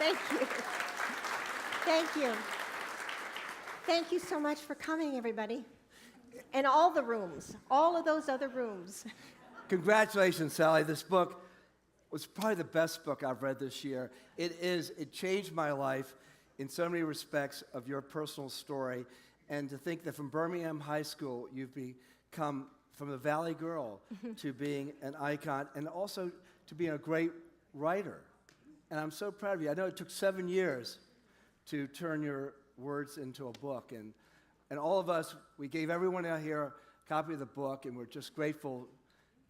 Thank you. Thank you. Thank you so much for coming, everybody. And all the rooms, all of those other rooms. Congratulations, Sally. This book was probably the best book I've read this year. It changed my life in so many respects of your personal story. And to think that from Birmingham High School, you've become from a Valley girl to being an icon and also to being a great writer. And I'm so proud of you. I know it took 7 years to turn your words into a book. And all of us, we gave everyone out here a copy of the book, and we're just grateful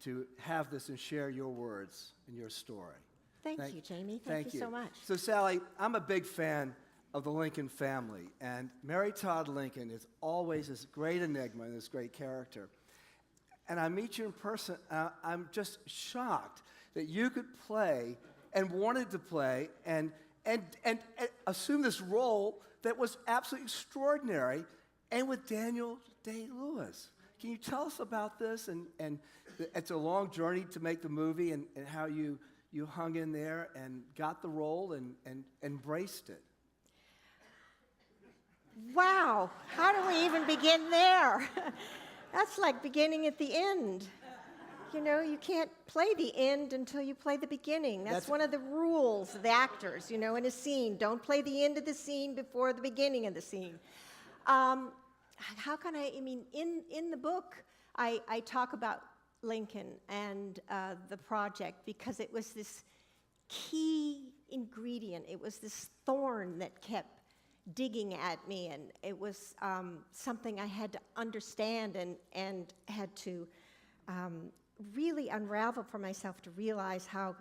to have this and share your words and your story. Thank you, Jamie. Thank you so much. So, Sally, I'm a big fan of the Lincoln family, and Mary Todd Lincoln is always this great enigma and this great character. And I meet you in person, I'm just shocked that you could play and wanted to play and assume this role that was absolutely extraordinary, and with Daniel Day-Lewis. Can you tell us about this? And it's a long journey to make the movie, and how you hung in there and got the role and embraced it. Wow, how do we even begin there? That's like beginning at the end. You know, you can't play the end until you play the beginning. That's one of the rules of the actors, in a scene. Don't play the end of the scene before the beginning of the scene. How can in the book, I talk about Lincoln and the project because it was this key ingredient. It was this thorn that kept digging at me, and it was something I had to understand and had to really unravel for myself to realize how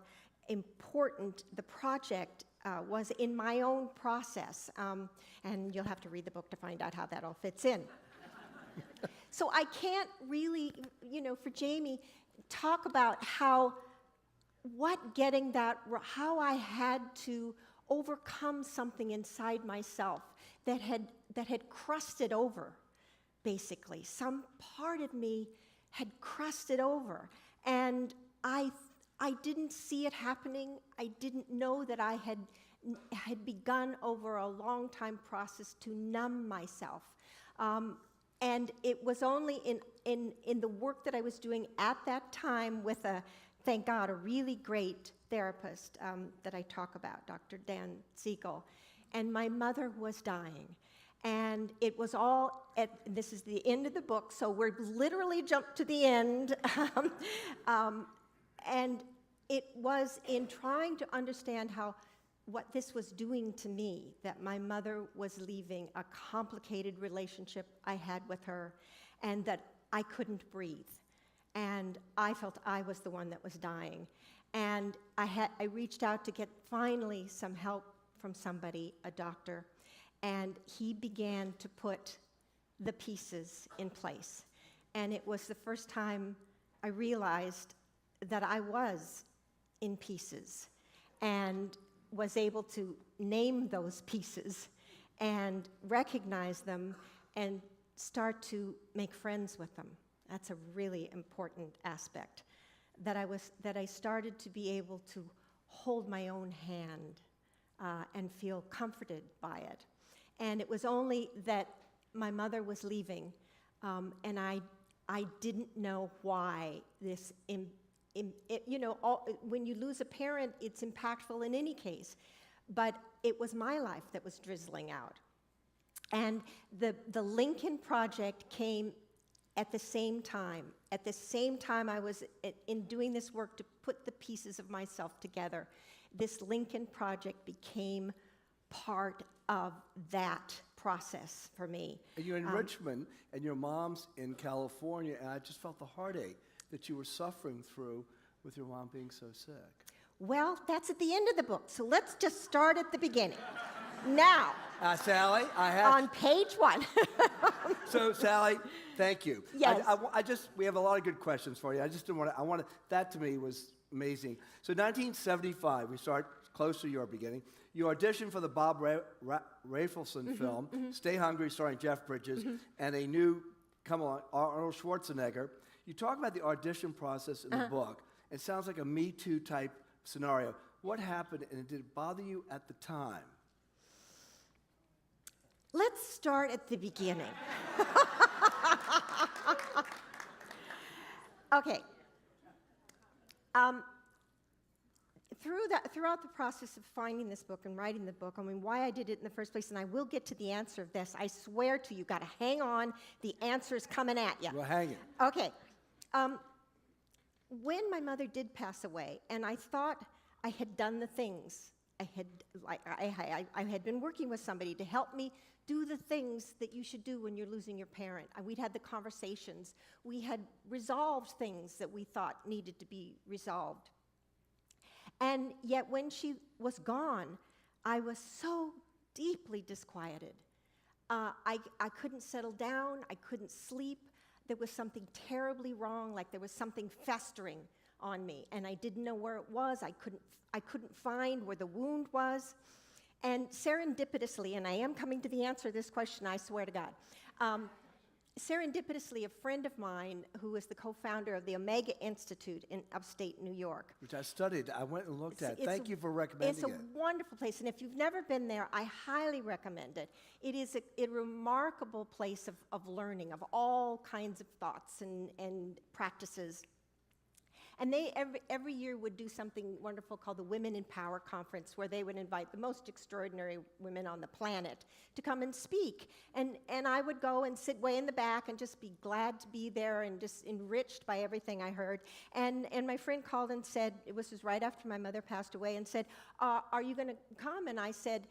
important the project was in my own process. And you'll have to read the book to find out how that all fits in. So I can't really, for Jamie, talk about how I had to overcome something inside myself that had crusted over, basically. Some part of me had crusted over, and I didn't see it happening. I didn't know that I had begun over a long time process to numb myself. And it was only in the work that I was doing at that time with thank God, a really great therapist that I talk about, Dr. Dan Siegel. And my mother was dying. And it was all, this is the end of the book, so we're literally jumped to the end. And it was in trying to understand what this was doing to me, that my mother was leaving a complicated relationship I had with her, and that I couldn't breathe. And I felt I was the one that was dying. And I reached out to get finally some help from somebody, a doctor, and he began to put the pieces in place. And it was the first time I realized that I was in pieces and was able to name those pieces and recognize them and start to make friends with them. That's a really important aspect, that I started to be able to hold my own hand and feel comforted by it. And it was only that my mother was leaving, and I didn't know why this, when you lose a parent, it's impactful in any case, but it was my life that was drizzling out. And the Lincoln Project came at the same time. At the same time I was in doing this work to put the pieces of myself together, this Lincoln Project became part of that process for me. And you're in Richmond, and your mom's in California, and I just felt the heartache that you were suffering through with your mom being so sick. Well, that's at the end of the book, so let's just start at the beginning. Now, Sally, on page 1. So, Sally, thank you. Yes. We have a lot of good questions for you. That to me was amazing. So 1975, we start close to your beginning. You auditioned for the Bob Rafelson film, Stay Hungry, starring Jeff Bridges, and a new, Arnold Schwarzenegger. You talk about the audition process in the book. It sounds like a Me Too type scenario. What happened, and did it bother you at the time? Let's start at the beginning. Okay. Throughout the process of finding this book and writing the book, I mean, why I did it in the first place, and I will get to the answer of this. I swear to you, got to hang on. The answer's coming at you. Well, hang it. Okay. When my mother did pass away, and I thought I had done the things, I had been working with somebody to help me do the things that you should do when you're losing your parent. We'd had the conversations. We had resolved things that we thought needed to be resolved. And yet when she was gone, I was so deeply disquieted. I couldn't settle down. I couldn't sleep. There was something terribly wrong, like there was something festering on me, and I didn't know where it was. I couldn't find where the wound was. And serendipitously, and I am coming to the answer to this question, I swear to God. Serendipitously, a friend of mine who is the co-founder of the Omega Institute in upstate New York. Which I studied. I went and looked at. Thank you for recommending it. It's a wonderful place, and if you've never been there, I highly recommend it. It is a remarkable place of learning, of all kinds of thoughts and practices. And they every year would do something wonderful called the Women in Power Conference, where they would invite the most extraordinary women on the planet to come and speak. And I would go and sit way in the back and just be glad to be there and just enriched by everything I heard. And my friend called and said, it was right after my mother passed away, and said, are you going to come? And I said,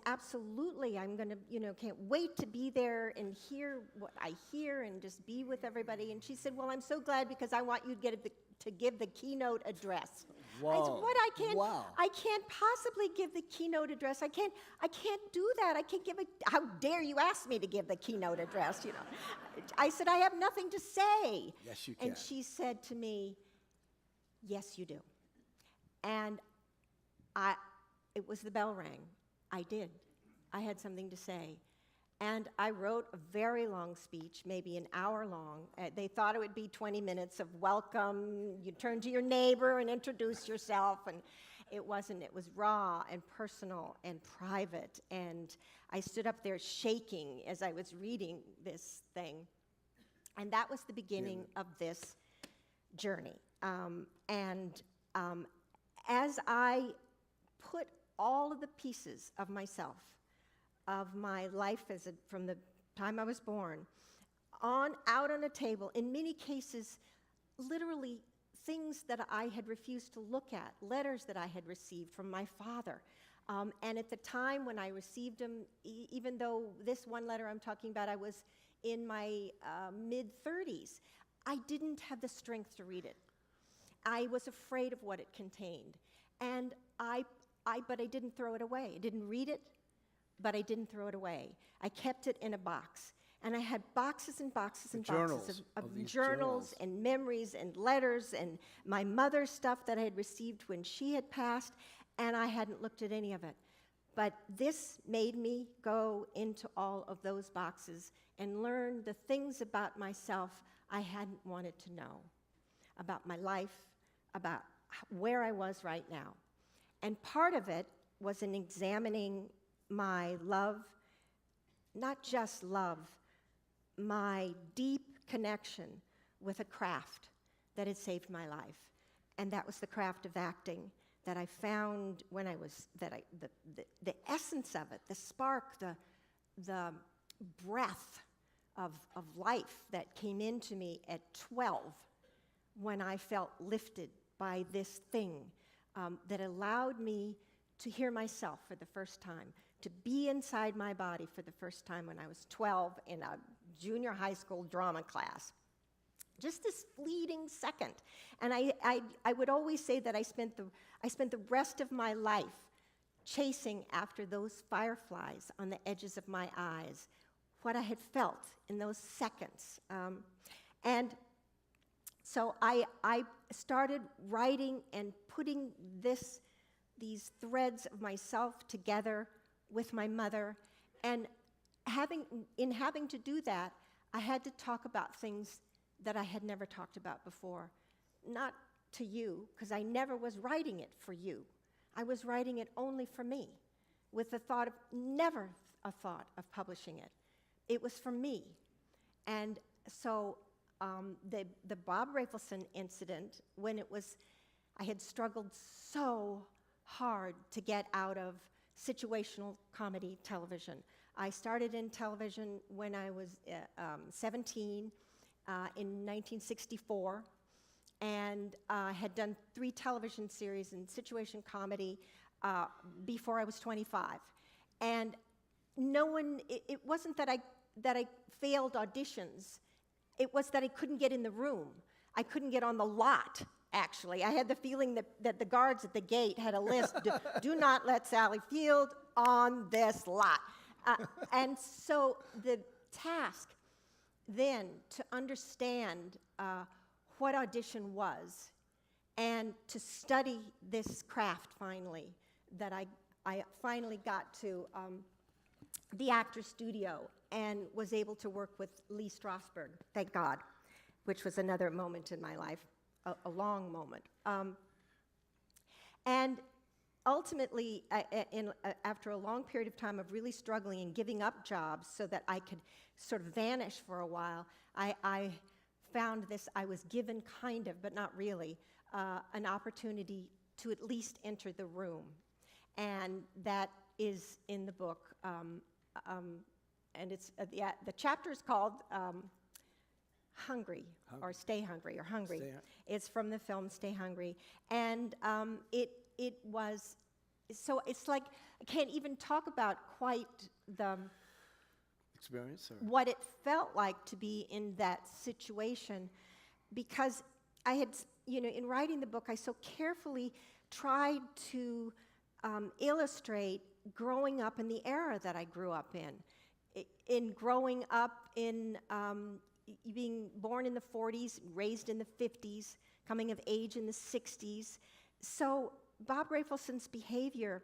absolutely, I'm going to, can't wait to be there and hear what I hear and just be with everybody. And she said, well, I'm so glad because I want you to give the keynote address. Whoa. I said, what? Wow. I can't possibly give the keynote address. I can't do that. I can't give how dare you ask me to give the keynote address, I said, I have nothing to say. Yes, you can. And she said to me, yes, you do. And it was the bell rang. I did. I had something to say. And I wrote a very long speech, maybe an hour long. They thought it would be 20 minutes of welcome. You turn to your neighbor and introduce yourself. And it wasn't. It was raw and personal and private. And I stood up there shaking as I was reading this thing. And that was the beginning of this journey. As I put all of the pieces of myself, of my life from the time I was born, out on a table, in many cases, literally things that I had refused to look at, letters that I had received from my father. And at the time when I received them, even though this one letter I'm talking about, I was in my mid-30s, I didn't have the strength to read it. I was afraid of what it contained. And but I didn't throw it away. I didn't read it, but I didn't throw it away. I kept it in a box. And I had boxes and boxes and boxes of journals and memories and letters and my mother's stuff that I had received when she had passed, and I hadn't looked at any of it. But this made me go into all of those boxes and learn the things about myself I hadn't wanted to know, about my life, about where I was right now. And part of it was in examining my love, not just love, my deep connection with a craft that had saved my life. And that was the craft of acting that I found when I was, the essence of it, the spark, the breath of life that came into me at 12 when I felt lifted by this thing that allowed me to hear myself for the first time, to be inside my body for the first time when I was 12 in a junior high school drama class. Just this fleeting second. And I would always say that I spent the rest of my life chasing after those fireflies on the edges of my eyes, what I had felt in those seconds. And so I started writing and putting these threads of myself together with my mother. And in having to do that, I had to talk about things that I had never talked about before. Not to you, because I never was writing it for you. I was writing it only for me, with the thought of, never a thought of publishing it. It was for me. And so the Bob Rafelson incident, when it was, I had struggled so hard to get out of situational comedy television. I started in television when I was 17 in 1964, and had done 3 television series in situation comedy before I was 25. And no one, it wasn't that I failed auditions, it was that I couldn't get in the room. I couldn't get on the lot, actually. I had the feeling that the guards at the gate had a list, do not let Sally Field on this lot. And so the task then to understand what audition was and to study this craft finally, that I finally got to the Actors Studio and was able to work with Lee Strasberg, thank God, which was another moment in my life, a long moment. And ultimately, after a long period of time of really struggling and giving up jobs so that I could sort of vanish for a while, I found this, I was given kind of, but not really, an opportunity to at least enter the room. And that is in the book. And it's the chapter is called Hungry, or Stay Hungry, or Hungry. It's from the film Stay Hungry. And it was, so it's like, I can't even talk about quite the experience, or what it felt like to be in that situation, because I had, in writing the book, I so carefully tried to illustrate growing up in the era that I grew up in growing up in being born in the 40s, raised in the 50s, coming of age in the 60s. So Bob Rafelson's behavior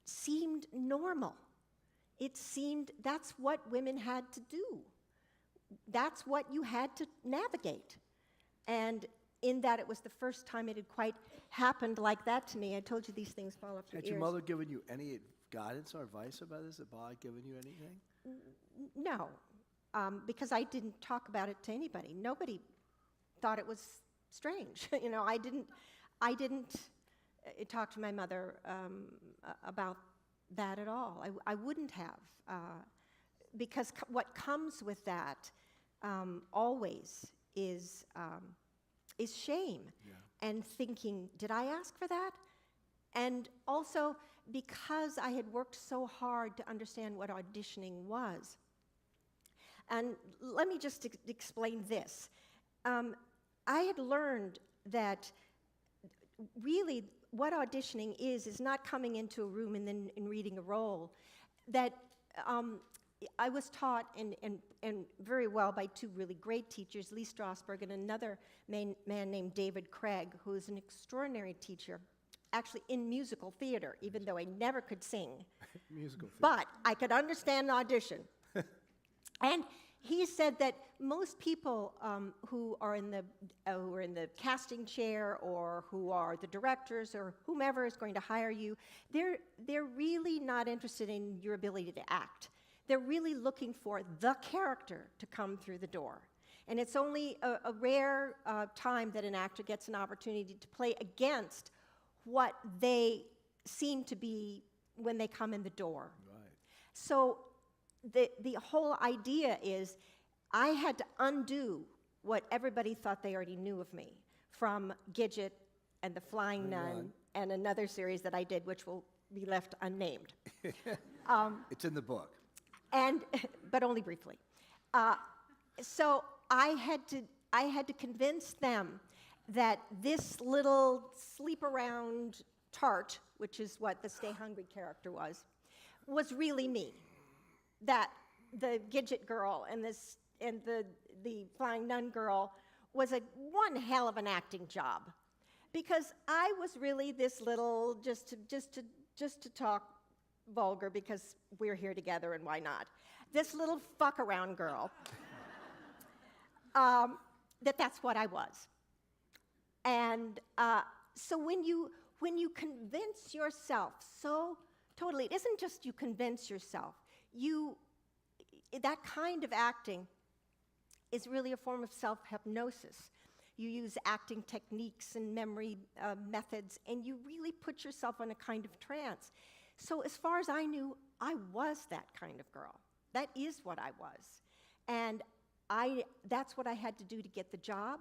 seemed normal. It seemed that's what women had to do. That's what you had to navigate. And in that, it was the first time it had quite happened like that to me. I told you these things fall off your ears. Had your mother given you any guidance or advice about this? Had Bob given you anything? No, because I didn't talk about it to anybody. Nobody thought it was strange. I didn't talk to my mother about that at all. I wouldn't have, because what comes with that always is shame, and thinking, did I ask for that? And also because I had worked so hard to understand what auditioning was. And let me just explain this. I had learned that really what auditioning is not coming into a room and then reading a role. That I was taught and very well by 2 really great teachers, Lee Strasberg and another man named David Craig, who is an extraordinary teacher, actually in musical theater, even though I never could sing. Musical theater. But I could understand an audition. And he said that most people who are in the casting chair, or who are the directors, or whomever is going to hire you, they're really not interested in your ability to act. They're really looking for the character to come through the door. And it's only a rare time that an actor gets an opportunity to play against what they seem to be when they come in the door. Right. So the whole idea is I had to undo what everybody thought they already knew of me, from Gidget and The Flying Nun and another series that I did, which will be left unnamed. It's in the book. But only briefly. So I had to convince them that this little sleep around tart, which is what the Stay Hungry character was really me. That the Gidget girl and the Flying Nun girl was one hell of an acting job, because I was really this little just to talk vulgar because we're here together and why not? This little fuck around girl. That's what I was. And so when when you convince yourself so totally, it isn't just you convince yourself. That kind of acting is really a form of self-hypnosis. You use acting techniques and memory methods, and you really put yourself in a kind of trance. So as far as I knew, I was that kind of girl. That is what I was. And that's what I had to do to get the job.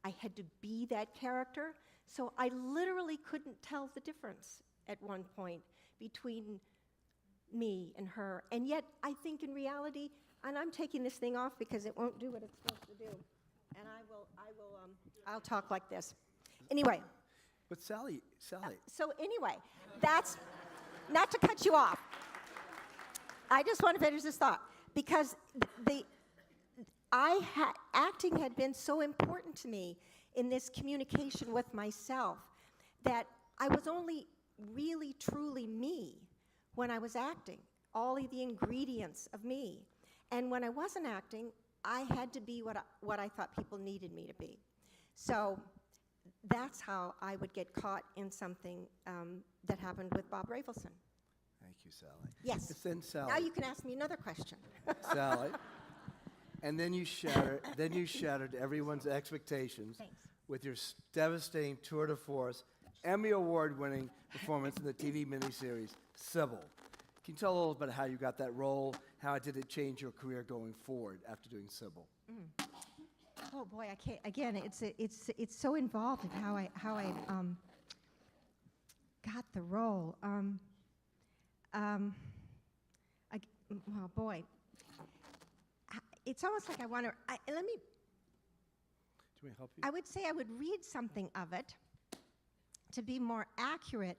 I had to be that character. So I literally couldn't tell the difference at one point between me and her. And yet, I think in reality, and I'm taking this thing off because it won't do what it's supposed to do. And I'll talk like this. Anyway. But Sally. So anyway, that's, not to cut you off. I just want to finish this thought. Because acting had been so important to me in this communication with myself that I was only really, truly me when I was acting, all of the ingredients of me. And when I wasn't acting, I had to be what I thought people needed me to be. So that's how I would get caught in something that happened with Bob Rafelson. Thank you, Sally. Yes. But then Sally. Now you can ask me another question. Sally. And then you shattered everyone's expectations. Thanks. With your devastating tour de force, Emmy Award-winning performance in the TV miniseries, Sybil. Can you tell a little about how you got that role? How did it change your career going forward after doing Sybil? Oh boy, I can't. Again, it's so involved in how I got the role. Oh boy, it's almost like I want to. Let me. Do we help you? I would say I would read something of it to be more accurate,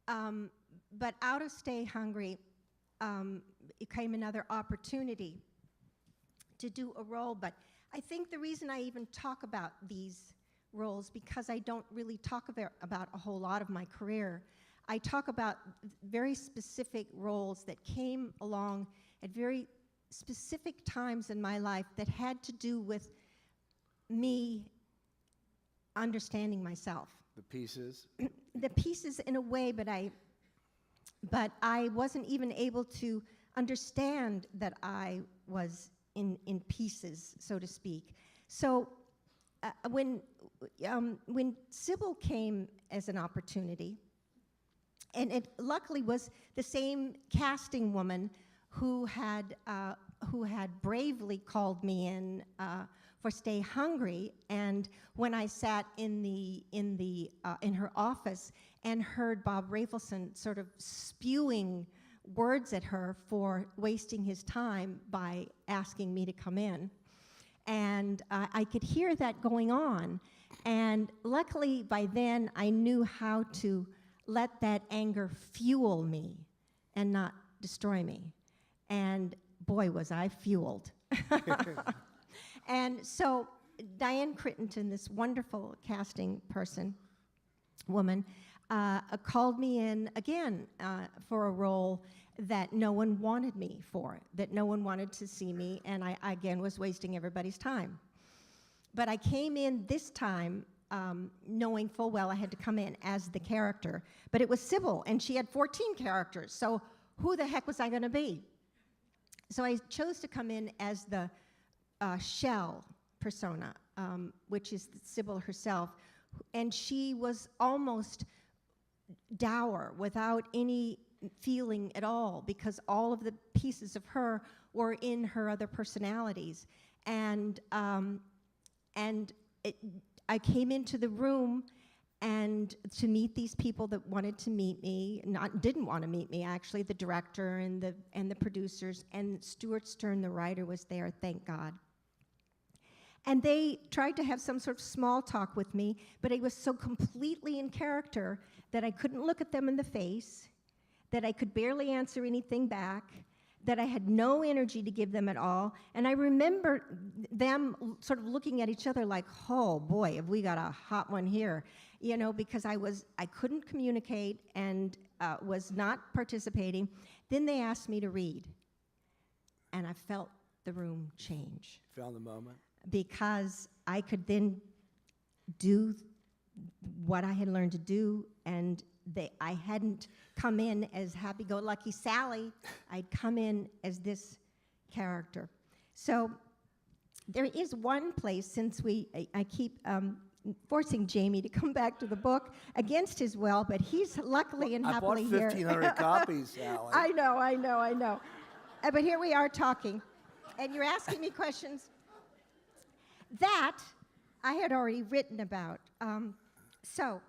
but out of Stay Hungry, it came another opportunity to do a role. But I think the reason I even talk about these roles, because I don't really talk about a whole lot of my career. I talk about very specific roles that came along at very specific times in my life that had to do with me understanding myself. The pieces? The pieces in a way, but I wasn't even able to understand that I was in pieces, so to speak. So when Sybil came as an opportunity, and it luckily was the same casting woman who had bravely called me in for Stay Hungry, and when I sat in her office and heard Bob Rafelson sort of spewing words at her for wasting his time by asking me to come in, and I could hear that going on, and luckily by then I knew how to let that anger fuel me and not destroy me. And boy, was I fueled. And so Diane Crittenton, this wonderful casting woman, called me in again for a role that no one wanted me for, that no one wanted to see me, and I again was wasting everybody's time. But I came in this time knowing full well I had to come in as the character, but it was Sybil, and she had 14 characters, so who the heck was I going to be? So I chose to come in as the shell persona, which is Sybil herself, and she was almost dour, without any feeling at all, because all of the pieces of her were in her other personalities. And I came into the room and to meet these people that wanted to meet me, didn't want to meet me actually, the director and the producers, and Stuart Stern, the writer, was there, thank God. And they tried to have some sort of small talk with me, but I was so completely in character that I couldn't look at them in the face, that I could barely answer anything back, that I had no energy to give them at all. And I remember them sort of looking at each other like, oh boy, have we got a hot one here, you know, because I couldn't communicate and was not participating. Then they asked me to read, and I felt the room change. Found the moment? Because I could then do what I had learned to do and I hadn't come in as happy-go-lucky Sally. I'd come in as this character. So there is one place, since I keep forcing Jamie to come back to the book against his will, but he's luckily and happily here. I bought 1,500 copies, Sally. I know. But here we are talking, and you're asking me questions that I had already written about. So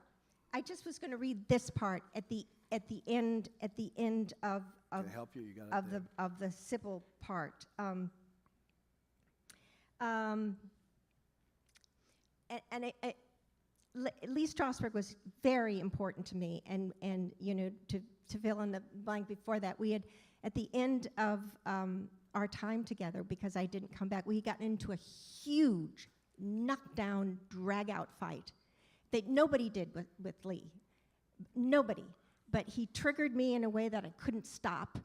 I just was going to read this part at the end of Can I help you? You got it of the Sybil part. Lee Strasberg was very important to me, and to fill in the blank before that, we had at the end of our time together, because I didn't come back, we had gotten into a huge knockdown, drag-out fight that nobody did with Lee. Nobody. But he triggered me in a way that I couldn't stop,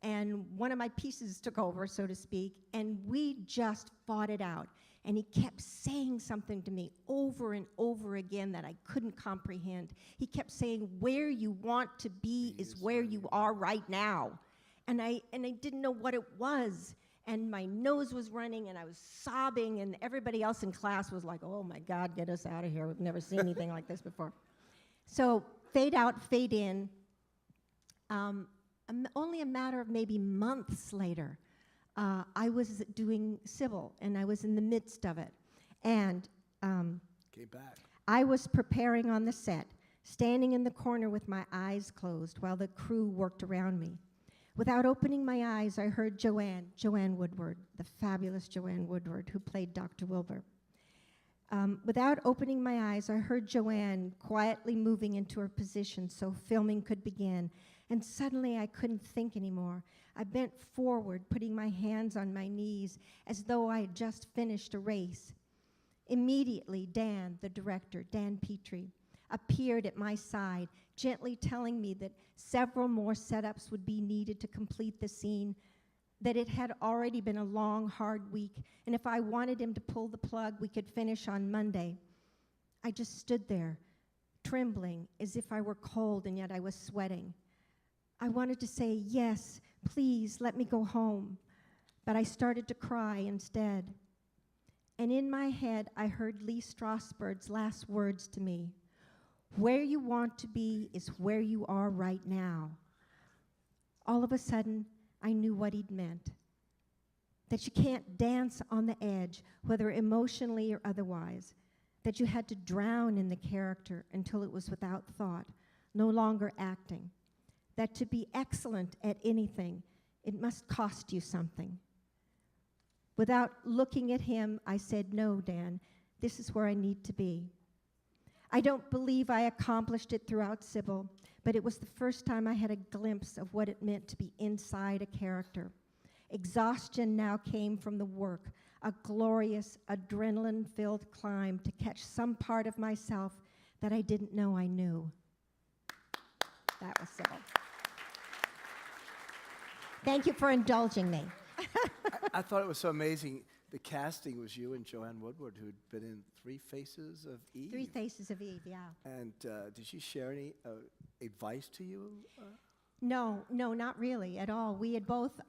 and one of my pieces took over, so to speak, and we just fought it out. And he kept saying something to me over and over again that I couldn't comprehend. He kept saying, where you want to be is where you are right now. And I didn't know what it was. And my nose was running, and I was sobbing, and everybody else in class was like, oh my God, get us out of here. We've never seen anything like this before. So fade out, fade in. Only a matter of maybe months later, I was doing Sybil, and I was in the midst of it. And Came back. I was preparing on the set, standing in the corner with my eyes closed while the crew worked around me. Without opening my eyes, I heard Joanne Woodward, the fabulous Joanne Woodward, who played Dr. Wilbur. Without opening my eyes, I heard Joanne quietly moving into her position so filming could begin. And suddenly I couldn't think anymore. I bent forward, putting my hands on my knees as though I had just finished a race. Immediately, Dan, the director, Dan Petrie, appeared at my side, gently telling me that several more setups would be needed to complete the scene, that it had already been a long, hard week, and if I wanted him to pull the plug, we could finish on Monday. I just stood there, trembling, as if I were cold, and yet I was sweating. I wanted to say, yes, please, let me go home, but I started to cry instead. And in my head, I heard Lee Strasberg's last words to me. Where you want to be is where you are right now. All of a sudden, I knew what he'd meant. That you can't dance on the edge, whether emotionally or otherwise. That you had to drown in the character until it was without thought, no longer acting. That to be excellent at anything, it must cost you something. Without looking at him, I said, no, Dan, this is where I need to be. I don't believe I accomplished it throughout Sybil, but it was the first time I had a glimpse of what it meant to be inside a character. Exhaustion now came from the work, a glorious, adrenaline-filled climb to catch some part of myself that I didn't know I knew. That was Sybil. Thank you for indulging me. I thought it was so amazing. The casting was you and Joanne Woodward, who'd been in 3 Faces of Eve. 3 Faces of Eve, yeah. And did she share any advice to you? No, not really at all. We had both,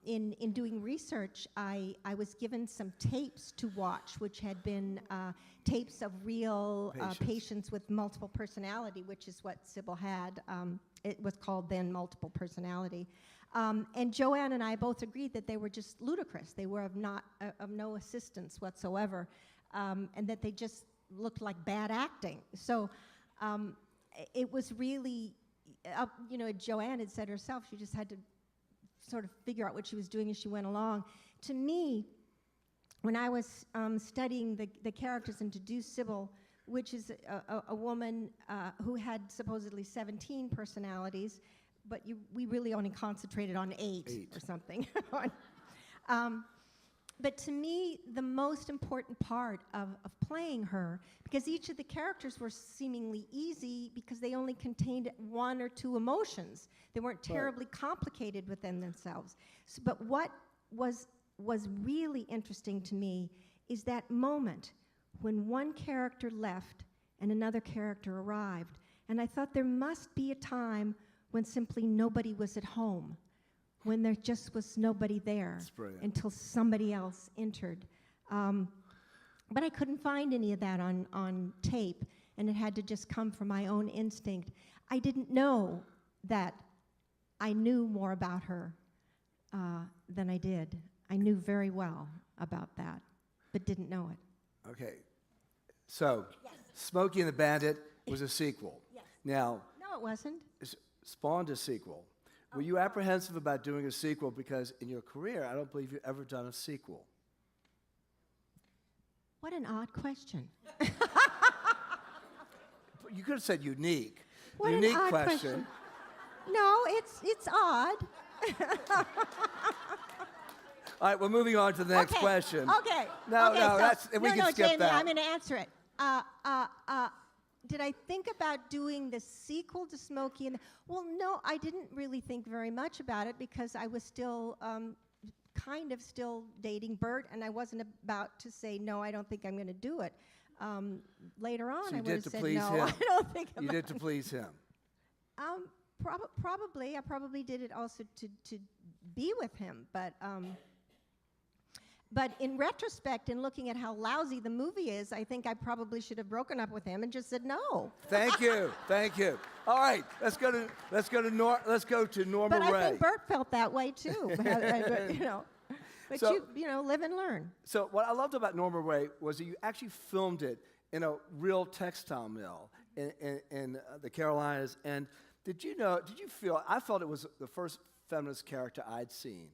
in doing research, I was given some tapes to watch, which had been tapes of real patients with multiple personality, which is what Sybil had. It was called then multiple personality. And Joanne and I both agreed that they were just ludicrous. They were of no assistance whatsoever, and that they just looked like bad acting. So it was really, Joanne had said herself, she just had to sort of figure out what she was doing as she went along. To me, when I was studying the characters and to do Sybil, which is a woman who had supposedly 17 personalities, but we really only concentrated on 8 or something. But to me, the most important part of playing her, because each of the characters were seemingly easy because they only contained 1 or 2 emotions. They weren't terribly complicated within themselves. So, but what was really interesting to me is that moment when one character left and another character arrived, And I thought there must be a time when simply nobody was at home, when there just was nobody there. That's brilliant. Until somebody else entered. But I couldn't find any of that on tape, and it had to just come from my own instinct. I didn't know that I knew more about her than I did. I knew very well about that, but didn't know it. Okay. So, Yes. Smokey and the Bandit was a sequel. Yes. Now, No, it wasn't. spawned a sequel. Were you apprehensive about doing a sequel? Because in your career, I don't believe you've ever done a sequel. What an odd question. You could have said unique. What an Unique odd question. No, it's odd. All right, we're moving on to the next question. Okay. No, okay, no, so, that's we can skip Jamie, that. I'm going to answer it. Did I think about doing the sequel to Smokey? Well, no, I didn't really think very much about it because I was still kind of still dating Bert, and I wasn't about to say, no, I don't think I'm going to do it. Later on, So I you would did have to said, please no, him. I don't think You about did to please him. Probably. I probably did it also to be with him, but in retrospect, in looking at how lousy the movie is, I think I probably should have broken up with him and just said no. Thank you, thank you. All right, let's go to Norma But Rae. I think Bert felt that way too. But, you know, but So- you know, live and learn. So what I loved about Norma Rae was that you actually filmed it in a real textile mill in the Carolinas. And did you feel, I felt it was the first feminist character I'd seen.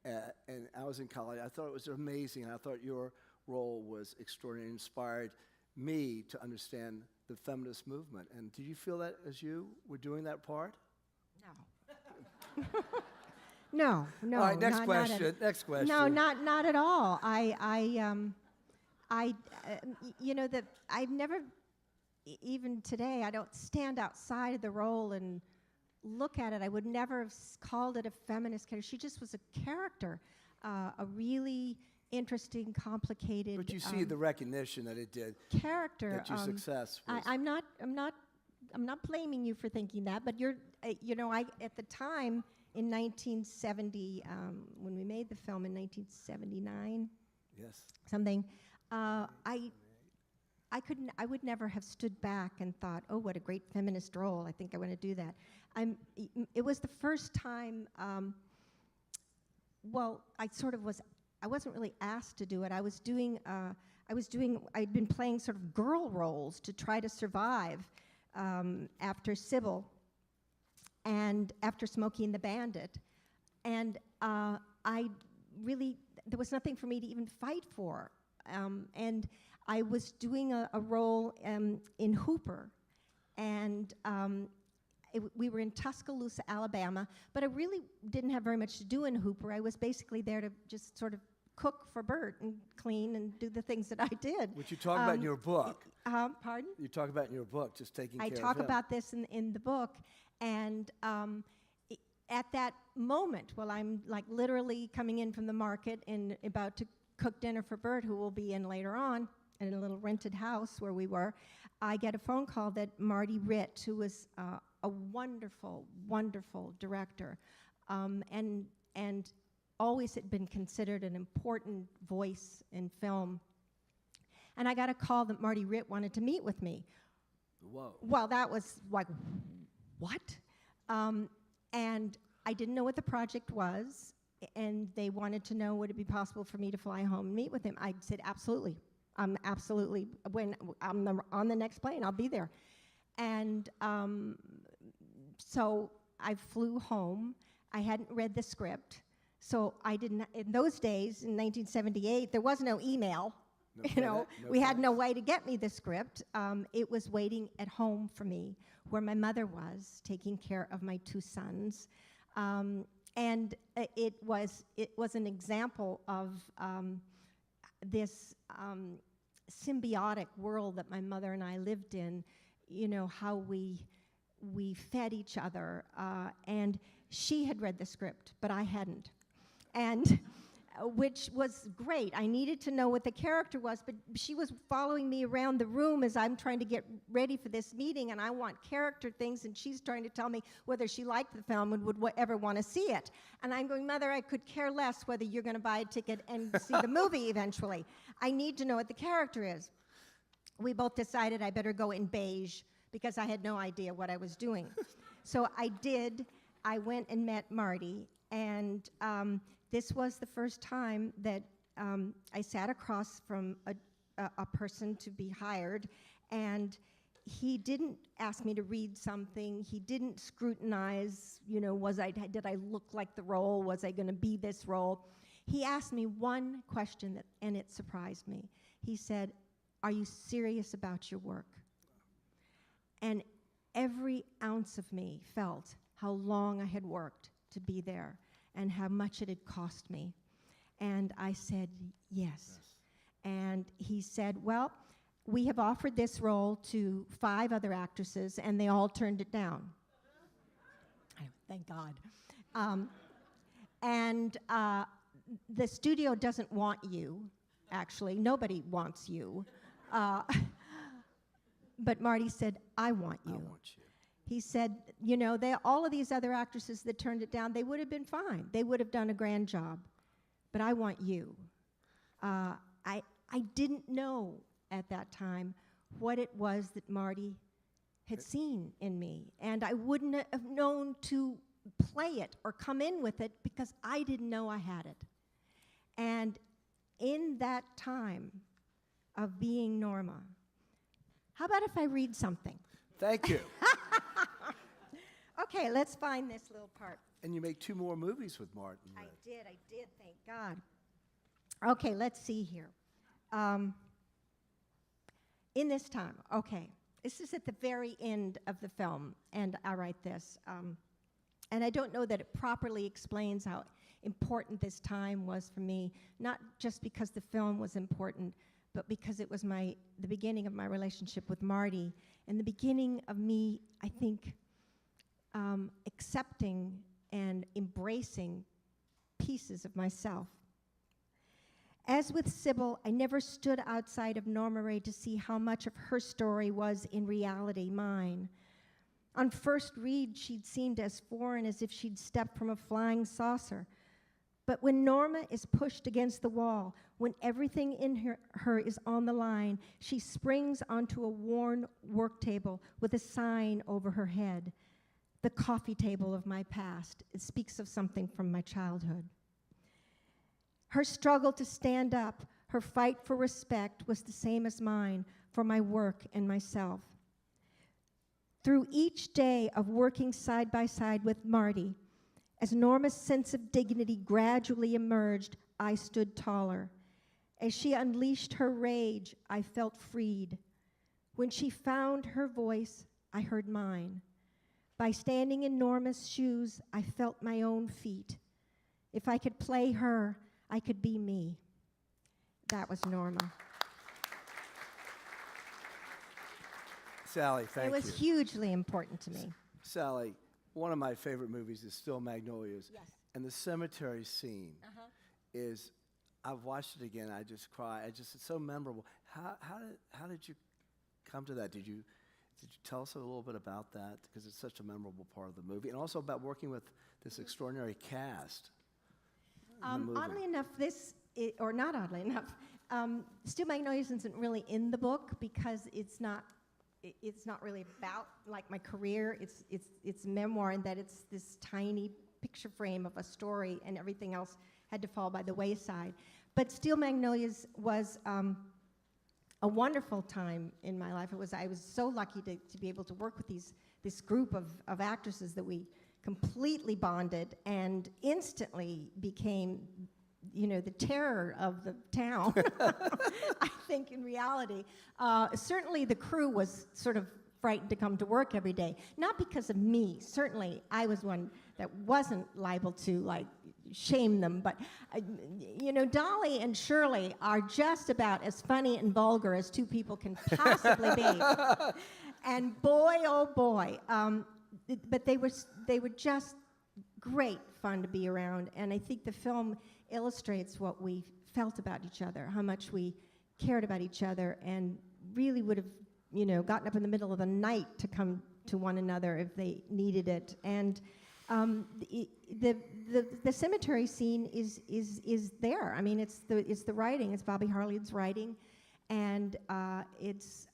And I was in college. I thought it was amazing. I thought your role was extraordinary, inspired me to understand the feminist movement. And did you feel that as you were doing that part? No. No. All right, next not question. Next question. No, not at all. You know, that I've never, even today, I don't stand outside of the role and look at it. I would never have called it a feminist character. She just was a character, a really interesting, complicated. But you see the recognition that it did. Character. That your success was. I'm not blaming you for thinking that, but you're, you know, at the time in 1970, when we made the film in 1979, Yes. something, I would never have stood back and thought, oh, what a great feminist role. I think I want to do that. It was the first time, well, I wasn't really asked to do it. I'd been playing sort of girl roles to try to survive after Sybil and after Smokey and the Bandit. And there was nothing for me to even fight for. And I was doing a role in Hooper, and we were in Tuscaloosa, Alabama, but I really didn't have very much to do in Hooper. I was basically there to just sort of cook for Bert and clean and do the things that I did. Which you talk about in your book. Pardon? You talk about in your book, just taking care of him. I talk about this in the book, and at that moment, while I'm like literally coming in from the market and about to cook dinner for Bert, who will be in later on, in a little rented house where we were, I get a phone call that Marty Ritt, who was a wonderful, wonderful director, and always had been considered an important voice in film. And I got a call that Marty Ritt wanted to meet with me. Whoa. Well, that was like, what? And I didn't know what the project was, and they wanted to know would it be possible for me to fly home and meet with him. I said, absolutely. Absolutely. When I'm on the next plane, I'll be there. And so I flew home. I hadn't read the script, so I didn't. In those days, in 1978, there was no email. We had no way to get me the script. It was waiting at home for me, where my mother was taking care of my two sons, and it was an example of this symbiotic world that my mother and I lived in. You know, how we fed each other, and she had read the script, but I hadn't. And which was great. I needed to know what the character was, but she was following me around the room as I'm trying to get ready for this meeting, and I want character things, and she's trying to tell me whether she liked the film and would ever want to see it. And I'm going, Mother, I could care less whether you're going to buy a ticket and see the movie eventually. I need to know what the character is. We both decided I better go in beige because I had no idea what I was doing. So I did. I went and met Marty, and this was the first time that I sat across from a person to be hired, and he didn't ask me to read something. He didn't scrutinize, you know, did I look like the role? Was I going to be this role? He asked me one question, and it surprised me. He said, "Are you serious about your work?" And every ounce of me felt how long I had worked to be there and how much it had cost me. And I said, yes. And he said, well, we have offered this role to 5 other actresses, and they all turned it down. Thank God. The studio doesn't want you, actually. Nobody wants you. But Marty said, I want you. I want you. He said, you know, all of these other actresses that turned it down, they would have been fine. They would have done a grand job. But I want you. I didn't know at that time what it was that Marty had seen in me. And I wouldn't have known to play it or come in with it because I didn't know I had it. And in that time of being Norma, how about if I read something? Thank you. Okay, let's find this little part. And you make 2 more movies with Martin. I did, thank God. Okay, let's see here. In this time, okay, this is at the very end of the film, and I write this. And I don't know that it properly explains how important this time was for me, not just because the film was important, but because it was the beginning of my relationship with Marty, and the beginning of me, I think, accepting and embracing pieces of myself. As with Sybil, I never stood outside of Norma Rae to see how much of her story was in reality mine. On first read, she'd seemed as foreign as if she'd stepped from a flying saucer. But when Norma is pushed against the wall, when everything in her is on the line, she springs onto a worn work table with a sign over her head. The coffee table of my past. It speaks of something from my childhood. Her struggle to stand up, her fight for respect was the same as mine, for my work and myself. Through each day of working side by side with Marty, as Norma's sense of dignity gradually emerged, I stood taller. As she unleashed her rage, I felt freed. When she found her voice, I heard mine. By standing in Norma's shoes, I felt my own feet. If I could play her, I could be me. That was Norma. Sally, thank you. It was hugely important to me. Sally, one of my favorite movies is still Magnolias. Yes. And the cemetery scene is, I've watched it again, I just cry. It's so memorable. How did you come to that? Did you tell us a little bit about that? Because it's such a memorable part of the movie. And also about working with this extraordinary cast. Oddly enough, or not oddly enough, Still Magnolias isn't really in the book because it's not really about like my career. It's memoir in that it's this tiny picture frame of a story, and everything else had to fall by the wayside. But Still Magnolias was a wonderful time in my life. I was so lucky to be able to work with this group of actresses that we completely bonded and instantly became, the terror of the town. I think in reality, certainly the crew was sort of frightened to come to work every day. Not because of me. Certainly, I was one that wasn't liable to shame them. But Dolly and Shirley are just about as funny and vulgar as 2 people can possibly be. And boy, oh boy. But they were just great fun to be around, and I think the film illustrates what we felt about each other, how much we cared about each other, and really would have, gotten up in the middle of the night to come to one another if they needed it. And the cemetery scene is there. I mean, it's the writing. It's Bobby Harland's writing, and it's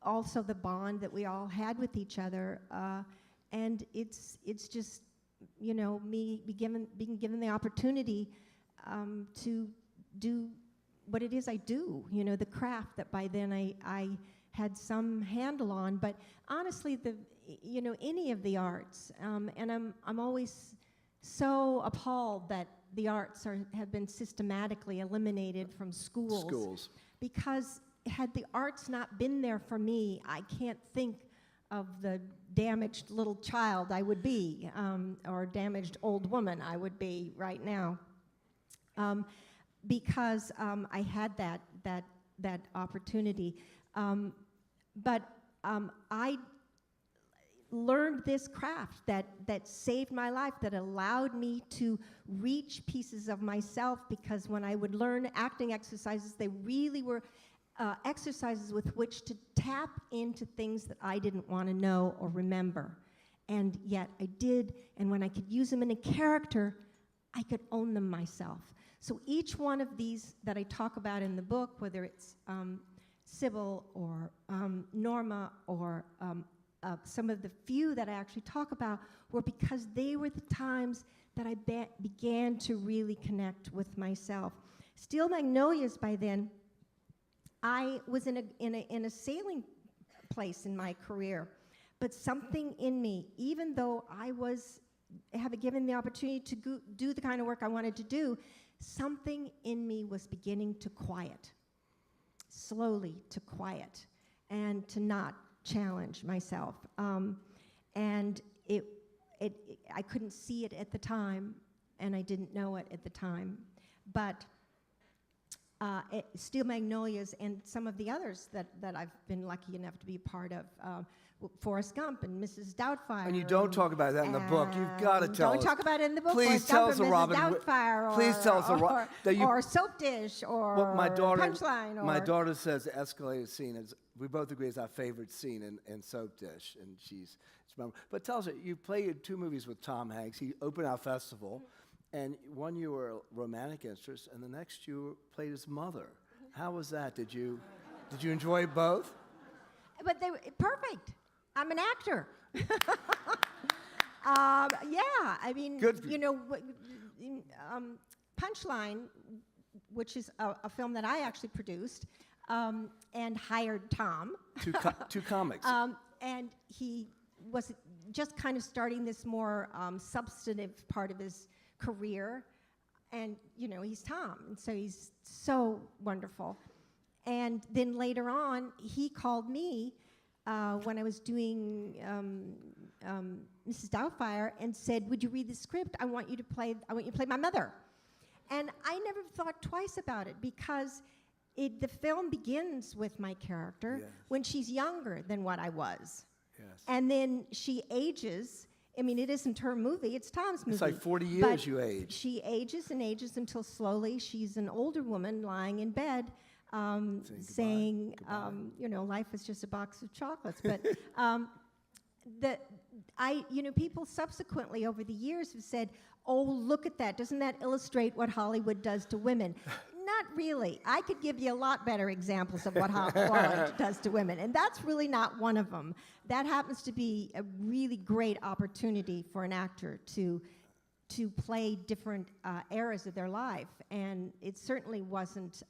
also the bond that we all had with each other. And it's just me being given the opportunity to do what it is I do. The craft that by then I had some handle on. But honestly, any of the arts, and I'm always so appalled that the arts have been systematically eliminated from schools. Because had the arts not been there for me, I can't think of the damaged little child I would be, or damaged old woman I would be right now, because I had that opportunity. But I learned this craft that saved my life, that allowed me to reach pieces of myself, because when I would learn acting exercises, they really were exercises with which to tap into things that I didn't want to know or remember. And yet I did, and when I could use them in a character, I could own them myself. So each one of these that I talk about in the book, whether it's Sybil or Norma or some of the few that I actually talk about, were because they were the times that I began to really connect with myself. Steel Magnolias, by then, I was in a sailing place in my career, but something in me, even though I have given the opportunity to do the kind of work I wanted to do, something in me was beginning to quiet, slowly to quiet, and to not challenge myself. And I couldn't see it at the time, and I didn't know it at the time, but Steel Magnolias and some of the others that I've been lucky enough to be a part of, Forrest Gump and Mrs. Doubtfire. And you don't talk about that in the book. You've got to tell us. Don't talk about it in the book. Please tell us a Robin. Doubtfire, please tell us or Soap Dish, or Punchline. Or my daughter says the escalated scene is, we both agree, is our favorite scene in Soap Dish, and she's but tell us, you played 2 movies with Tom Hanks. He opened our festival, and one you were a romantic interest, and the next you played his mother. How was that? Did you enjoy both? But they were perfect. I'm an actor. Yeah, I mean, Punchline, which is a film that I actually produced and hired Tom. Two comics. And he was just kind of starting this more substantive part of his career. And, he's Tom, and so he's so wonderful. And then later on, he called me when I was doing Mrs. Doubtfire and said, "Would you read the script? I want you to play my mother." And I never thought twice about it, because the film begins with my character when she's younger than what I was. Yes. And then she ages. I mean, it isn't her movie, it's Tom's movie. It's like 40 years you age. She ages and ages until slowly she's an older woman lying in bed saying, life is just a box of chocolates. But people subsequently over the years have said, "Oh, look at that. Doesn't that illustrate what Hollywood does to women?" Not really. I could give you a lot better examples of what Hollywood does to women, and that's really not one of them. That happens to be a really great opportunity for an actor to play different eras of their life, and it certainly wasn't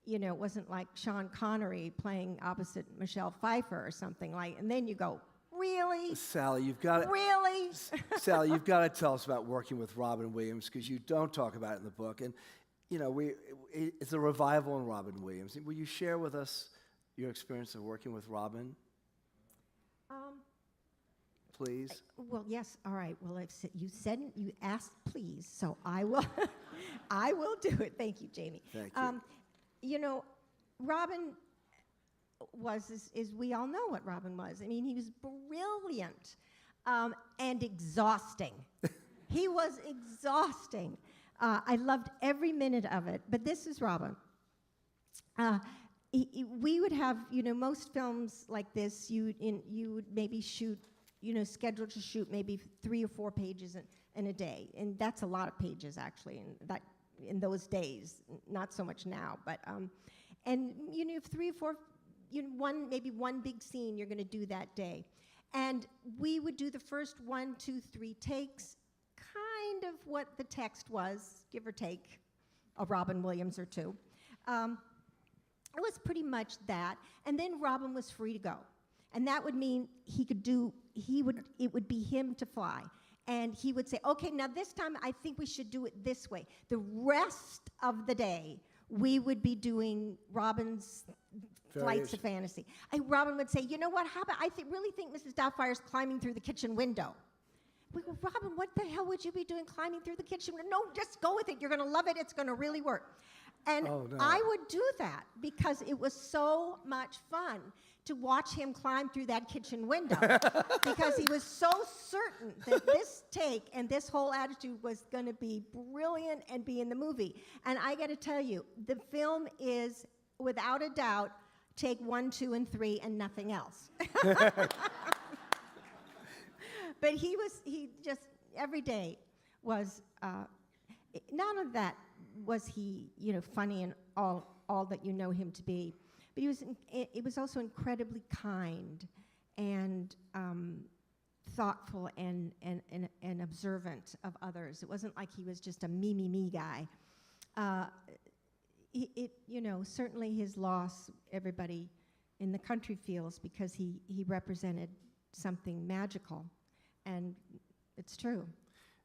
it wasn't like Sean Connery playing opposite Michelle Pfeiffer or something like. And then you go, really? Sally, you've got to. Really? Sally, you've got to tell us about working with Robin Williams, because you don't talk about it in the book. And it's a revival in Robin Williams. Will you share with us your experience of working with Robin? Please. Well, yes. All right. Well, you asked, please, so I will. I will do it. Thank you, Jamie. Thank you. Robin was, as we all know what Robin was. I mean, he was brilliant and exhausting. He was exhausting. I loved every minute of it. But this is Robin. We would have, most films like this, you would maybe shoot, scheduled to shoot maybe 3 or 4 pages in a day, and that's a lot of pages actually, in those days, not so much now, but and 3 or 4, maybe one big scene you're going to do that day, and we would do the first 1, 2, 3 takes, kind of what the text was, give or take, a Robin Williams or two. It was pretty much that, and then Robin was free to go, and that would mean it would be him to fly, and he would say, okay, now this time I think we should do it this way. The rest of the day, we would be doing Robin's flights of fantasy. Robin would say, you know what, how about, really think Mrs. Doubtfire's climbing through the kitchen window. We go, Robin, what the hell would you be doing climbing through the kitchen window? No, just go with it. You're going to love it. It's going to really work. And I would do that because it was so much fun to watch him climb through that kitchen window because he was so certain that this take and this whole attitude was going to be brilliant and be in the movie. And I got to tell you, the film is, without a doubt, take 1, 2, and 3 and nothing else. But he just, every day was, none of that was he, funny and all that you know him to be, but it was also incredibly kind and thoughtful and observant of others. It wasn't like he was just a me guy. Certainly his loss, everybody in the country feels because he represented something magical. And it's true.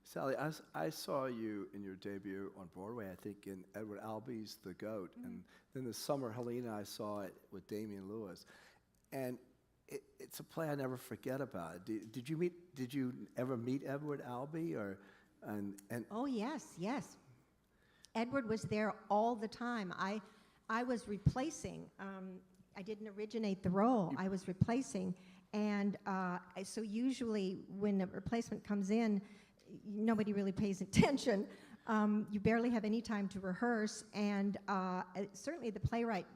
Sally, I saw you in your debut on Broadway, I think, in Edward Albee's The Goat. Mm-hmm. And then this summer, Helena, I saw it with Damian Lewis. And it's a play I never forget about. Did you ever meet Edward Albee? Oh, yes. Edward was there all the time. I was replacing. I didn't originate the role. I was replacing. And so usually when a replacement comes in, nobody really pays attention. You barely have any time to rehearse, and certainly the playwright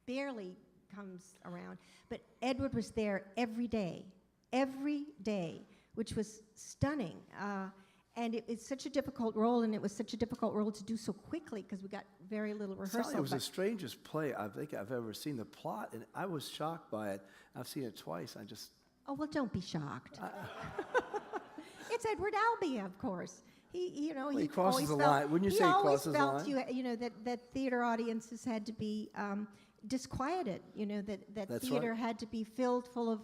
barely comes around. But Edward was there every day, which was stunning. And it's such a difficult role, and it was such a difficult role to do so quickly because we got very little rehearsal. Sally, it was the strangest play I think I've ever seen. The plot, and I was shocked by it. I've seen it twice. Oh, well, don't be shocked. It's Edward Albee, of course. He crosses the line. Wouldn't you say he crosses the line? He always felt that theater audiences had to be disquieted. That theater had to be filled full of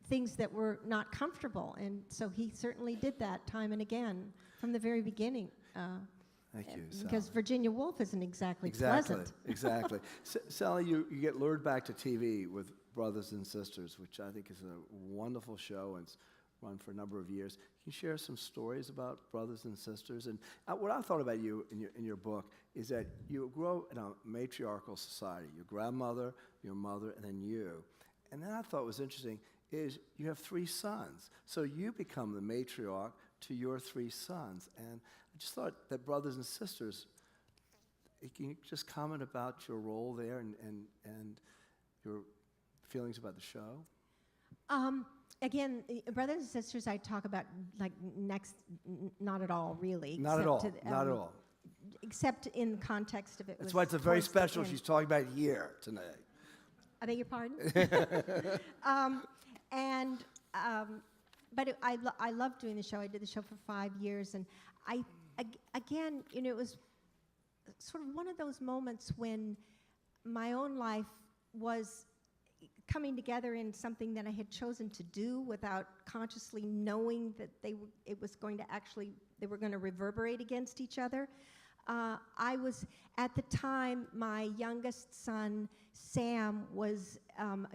things that were not comfortable, and so he certainly did that time and again from the very beginning. Thank you, Sally. Because Virginia Woolf isn't exactly pleasant. Exactly. Sally, you get lured back to TV with Brothers and Sisters, which I think is a wonderful show and it's run for a number of years. Can you share some stories about Brothers and Sisters? And what I thought about you in your book is that you grew up in a matriarchal society. Your grandmother, your mother, and then you. And then I thought was interesting is you have 3 sons. So you become the matriarch to your 3 sons. And I just thought that Brothers and Sisters, can you just comment about your role there and your feelings about the show? Again, Brothers and Sisters, I talk about not at all, really. Not at all. Except in context of it. That's why it's a very special. She's talking about here tonight. I beg your pardon? But I loved doing the show. I did the show for 5 years, and it was sort of one of those moments when my own life was coming together in something that I had chosen to do without consciously knowing that they were going to reverberate against each other. I was, at the time, my youngest son, Sam, was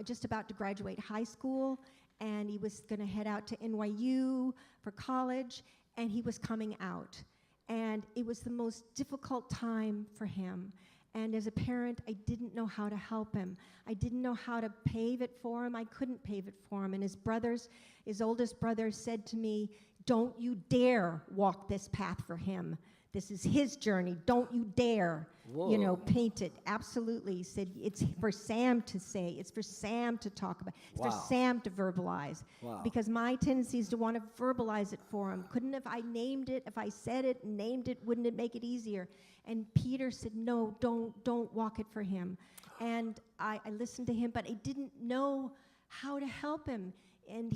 just about to graduate high school, and he was going to head out to NYU for college, and he was coming out. And it was the most difficult time for him. And as a parent, I didn't know how to help him. I didn't know how to pave it for him. I couldn't pave it for him. And his oldest brother said to me, "Don't you dare walk this path for him. This is his journey. Don't you dare, Whoa. paint it. Absolutely. He said, it's for Sam to say. It's for Sam to talk about. It's Wow. for Sam to verbalize. Wow. Because my tendency is to want to verbalize it for him. Couldn't if I named it, if I said it, named it, wouldn't it make it easier? And Peter said, no, don't walk it for him. And I listened to him, but I didn't know how to help him. And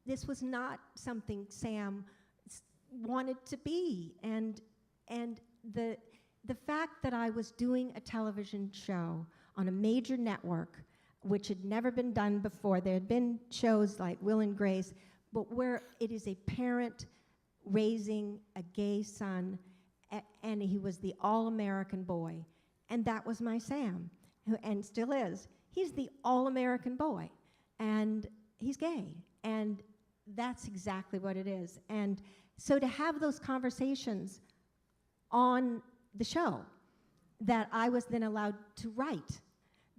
this was not something Sam wanted to be. And the fact that I was doing a television show on a major network, which had never been done before, there had been shows like Will and Grace, but where it is a parent raising a gay son, and he was the all-American boy. And that was my Sam, and still is. He's the all-American boy, and he's gay. And that's exactly what it is. And so to have those conversations on the show that I was then allowed to write,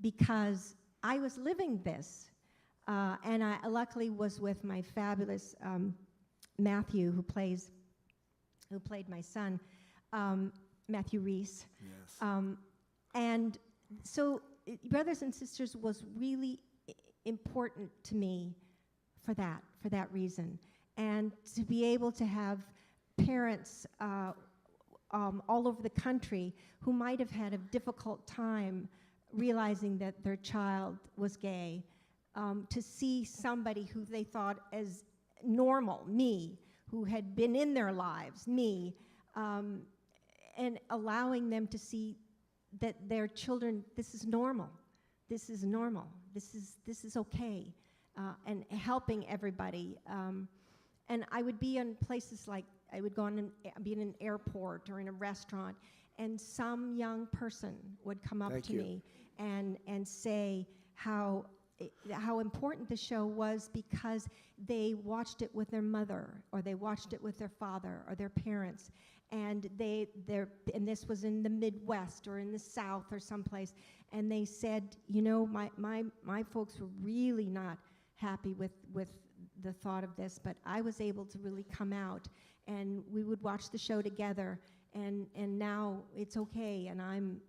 because I was living this. And I luckily was with my fabulous Matthew, who played my son, Matthew Reese. Yes. And so Brothers and Sisters was really important to me for that reason. And to be able to have parents all over the country who might have had a difficult time realizing that their child was gay, to see somebody who they thought as normal, me, who had been in their lives, me, and allowing them to see that their children, this is normal, this is normal, this is okay, and helping everybody. And I would be in places like, I would go be in an airport or in a restaurant, and some young person would come up to me and say how important the show was because they watched it with their mother, or they watched it with their father or their parents, and and this was in the Midwest or in the South or someplace, and they said, my folks were really not happy with the thought of this, but I was able to really come out, and we would watch the show together, and now it's okay, and I'm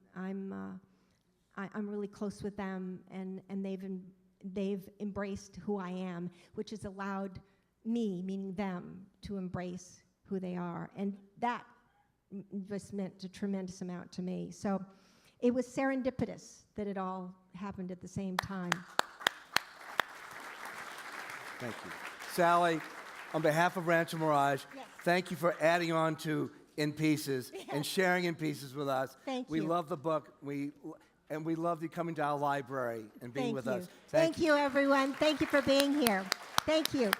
really close with them, and they've embraced who I am, which has allowed me, meaning them, to embrace who they are, and that just meant a tremendous amount to me. So it was serendipitous that it all happened at the same time. Thank you. Sally, on behalf of Rancho Mirage, Yes. thank you for adding on to In Pieces and sharing In Pieces with us. Thank we you. love the book. We love you coming to our library and being with us. Thank you, everyone. Thank you for being here. Thank you.